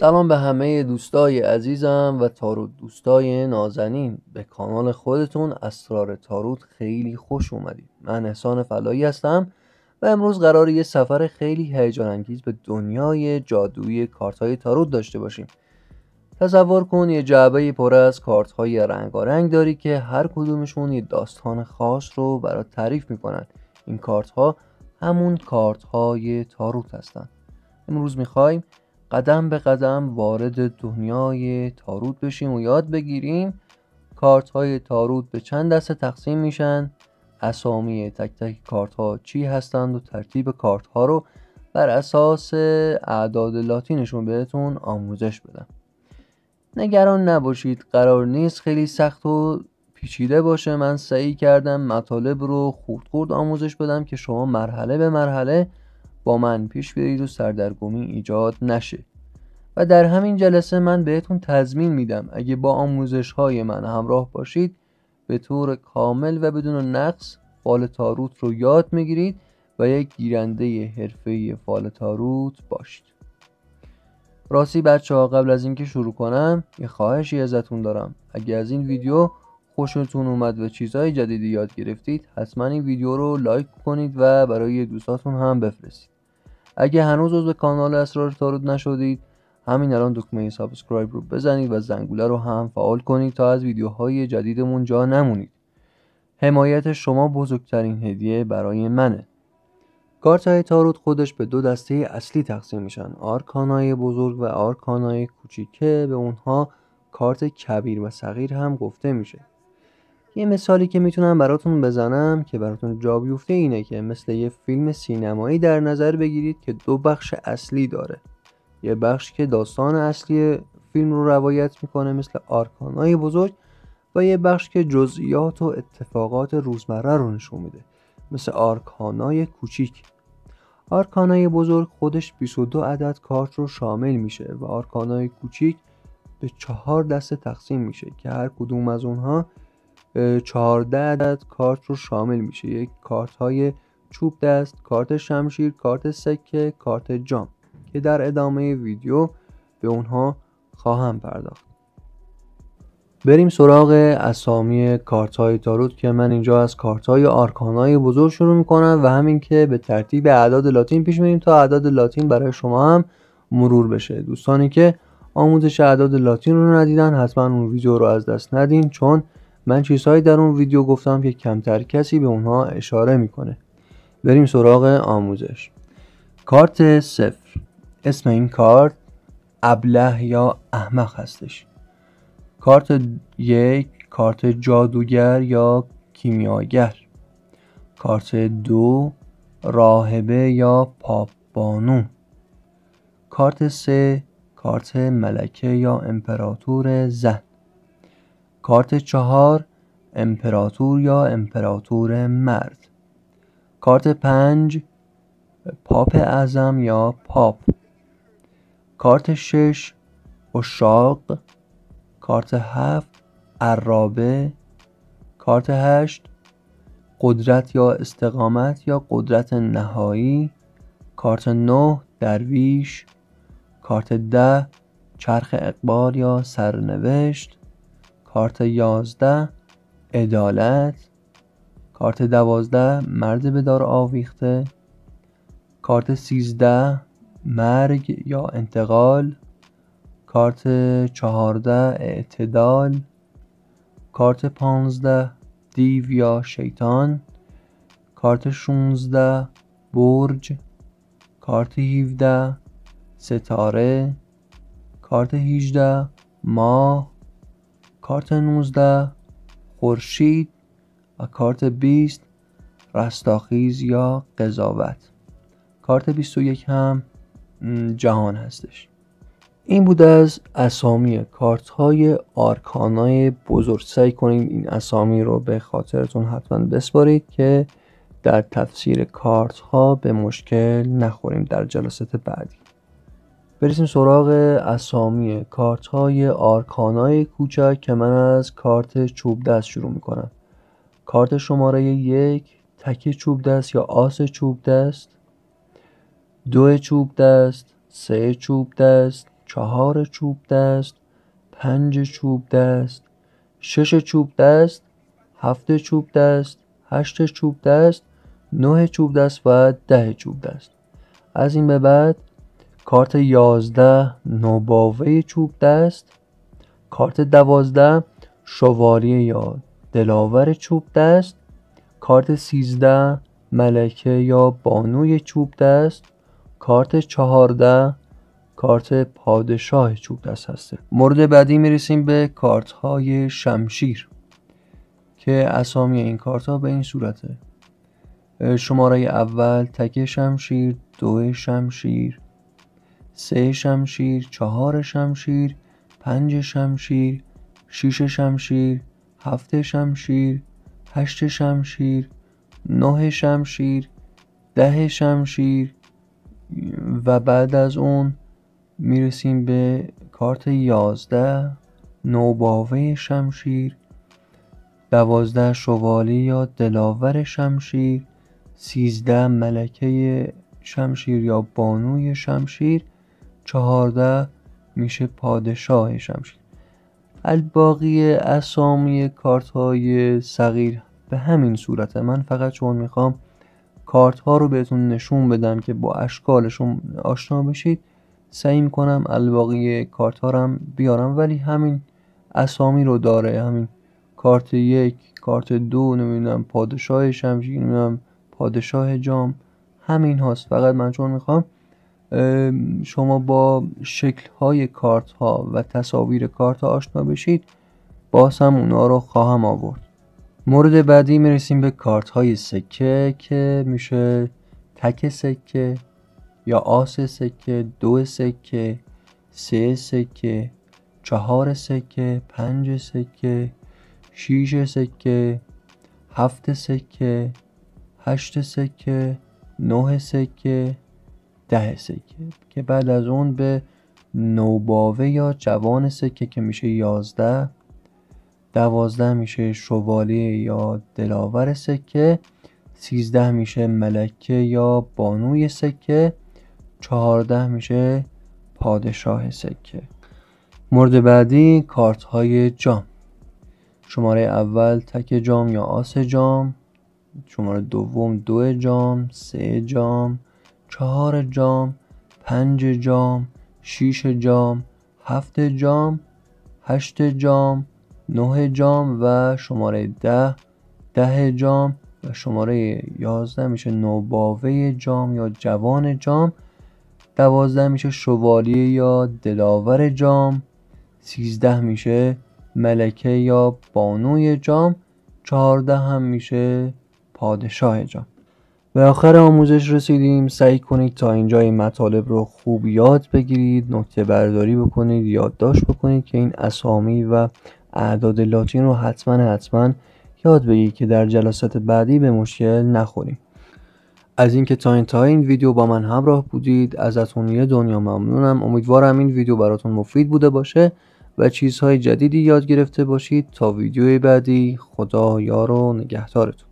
سلام به همه دوستای عزیزم و تاروت دوستای نازنین. به کانال خودتون اسرار تاروت خیلی خوش اومدید. من احسان فلایی هستم و امروز قراره یه سفر خیلی هیجان انگیز به دنیای جادویی کارت‌های تاروت داشته باشیم. تصور کن یه جعبه پر از کارت‌های رنگارنگ داری که هر کدومشون یه داستان خاص رو برات تعریف میکنن. این کارت‌ها همون کارت‌های تاروت هستن. امروز میخوایم قدم به قدم وارد دنیای تاروت بشیم و یاد بگیریم کارت های تاروت به چند دسته تقسیم میشن، اسامی تک تک کارت ها چی هستند و ترتیب کارت ها رو بر اساس اعداد لاتینشون بهتون آموزش بدم. نگران نباشید، قرار نیست خیلی سخت و پیچیده باشه. من سعی کردم مطالب رو خورد خورد آموزش بدم که شما مرحله به مرحله با من پیش برید و سردرگمی ایجاد نشه. و در همین جلسه من بهتون تضمین میدم اگه با آموزش های من همراه باشید به طور کامل و بدون نقص فال تاروت رو یاد میگیرید و یک گیرنده حرفه‌ای فال تاروت باشید. راستی بچه ها، قبل از اینکه شروع کنم یه خواهشی ازتون دارم. اگه از این ویدیو خوشتون اومد و چیزهای جدیدی یاد گرفتید، حتما این ویدیو رو لایک کنید و برای دوستاتون هم بفرستید. اگه هنوز عضو کانال اسرار تاروت نشدید، همین الان دکمه سابسکرایب رو بزنید و زنگوله رو هم فعال کنید تا از ویدیوهای جدیدمون جا نمونید. حمایت شما بزرگترین هدیه برای منه. کارت‌های تاروت خودش به دو دسته اصلی تقسیم میشن: آرکانای بزرگ و آرکانای کوچیک، که به اونها کارت کبیر و صغیر هم گفته میشه. یه مثالی که میتونم براتون بزنم که براتون جا بیفته اینه که مثل یه فیلم سینمایی در نظر بگیرید که دو بخش اصلی داره. یه بخش که داستان اصلی فیلم رو روایت میکنه مثل آرکانای بزرگ، و یه بخش که جزئیات و اتفاقات روزمره رو نشون میده مثل آرکانای کوچیک. آرکانای بزرگ خودش 22 عدد کارت رو شامل میشه و آرکانای کوچیک به 4 دسته تقسیم میشه که هر کدوم از اونها 14 عدد کارت رو شامل میشه. یک کارت های چوب دست، کارت شمشیر، کارت سکه، کارت جام، که در ادامه ویدیو به اونها خواهم پرداخت. بریم سراغ اسامی کارت های تاروت که من اینجا از کارت های آرکانای بزرگ شروع میکنم و همین که به ترتیب اعداد لاتین پیش میریم تا اعداد لاتین برای شما هم مرور بشه. دوستانی که آموزش اعداد لاتین رو ندیدن حتما اون ویدیو رو از دست ندین، چون من چیزهایی در اون ویدیو گفتم که کمتر کسی به اونها اشاره میکنه. بریم سراغ آموزش. کارت 0. اسم این کارت ابله یا احمق هستش. کارت 1 کارت جادوگر یا کیمیاگر. کارت 2 راهبه یا پاپ بانو. کارت 3 کارت ملکه یا امپراتور زن. کارت 4 امپراتور یا امپراتور مرد. کارت 5 پاپ اعظم یا پاپ. کارت 6 عشاق. کارت 7 عرابه. کارت 8 قدرت یا استقامت یا قدرت نهایی. کارت 9 درویش. کارت 10 چرخ اقبال یا سرنوشت. کارت 11 عدالت. کارت 12 مرد به دار آویخته. کارت 13 مرگ یا انتقال. کارت 14 اعتدال. کارت 15 دیو یا شیطان. کارت 16 برج. کارت 17 ستاره. کارت 18 ماه. کارت 19 خورشید و کارت 20 رستاخیز یا قضاوت. کارت 21 هم جهان هستش. این بود از اسامی کارت های آرکانای بزرگ. سعی کنید این اسامی رو به خاطرتون حتما بسپارید که در تفسیر کارت ها به مشکل نخوریم در جلسات بعدی. برسیم سراغ اسامی کارت های آرکانای کوچک که من از کارت چوب دست شروع میکنم. کارت شماره 1 تک چوب دست یا آس چوب دست. 2 چوب دست. 3 چوب دست. 4 چوب دست، 5 چوب دست، 6 چوب دست، 7 چوب دست، 8 چوب دست، 9 چوب دست و 10 چوب دست. از این به بعد کارت 11 نوباوه چوب دست، کارت 12 شوالیه یا دلاور چوب دست، کارت 13 ملکه یا بانوی چوب دست، کارت 14 کارت پادشاه چوب دست هسته. مورد بعدی میرسیم به کارت های شمشیر که اسامی این کارت ها به این صورته: شماره اول تک شمشیر، 2 شمشیر، 3 شمشیر، 4 شمشیر، 5 شمشیر، 6 شمشیر، 7 شمشیر، 8 شمشیر، 9 شمشیر، 10 شمشیر و بعد از اون میرسیم به کارت 11 نوباوه شمشیر، 12 شوالی یا دلاور شمشیر، 13 ملکه شمشیر یا بانوی شمشیر، 14 میشه پادشاه شمشیر. الباقی اسامی کارت های صغیر به همین صورته. من فقط چون میخوام کارت ها رو بهتون نشون بدم که با اشکالشون آشنا بشید سعی میکنم الباقی کارت ها رو هم بیارم، ولی همین اسامی رو داره. همین کارت 1، کارت 2، نمیدونم پادشاه شمشیر، نمیدونم پادشاه جام، همین هاست. فقط من چون میخوام شما با شکل های کارت ها و تصاویر کارت ها آشنا بشید، باز هم اونا رو خواهم آورد. مورد بعدی میرسیم به کارت های سکه که میشه تک سکه یا آس سکه، 2 سکه، 3 سکه، 4 سکه، 5 سکه، 6 سکه، 7 سکه، 8 سکه، 9 سکه، 10 سکه که بعد از اون به نوباوه یا جوان سکه که میشه 11، 12 میشه شوالیه یا دلاور سکه، 13 میشه ملکه یا بانوی سکه، 14 میشه پادشاه سکه. مورد بعدی کارت های جام: شماره اول تک جام یا آس جام، شماره دوم 2 جام، 3 جام، 4 جام، 5 جام، 6 جام، 7 جام، 8 جام، 9 جام و شماره 10 جام و شماره 11 میشه نوباوه جام یا جوان جام، 12 میشه شوالیه یا دلاور جام، 13 میشه ملکه یا بانوی جام، 14 هم میشه پادشاه جام. به آخر آموزش رسیدیم. سعی کنید تا اینجا این مطالب رو خوب یاد بگیرید، نکته برداری بکنید، یادداشت بکنید که این اسامی و اعداد لاتین رو حتما یاد بگیرید که در جلسات بعدی به مشکل نخوریم. از اینکه تا انتهای این ویدیو با من همراه بودید ازتون یه دنیا ممنونم. امیدوارم این ویدیو براتون مفید بوده باشه و چیزهای جدیدی یاد گرفته باشید. تا ویدیوی بعدی، خدا یار و نگهدارتون.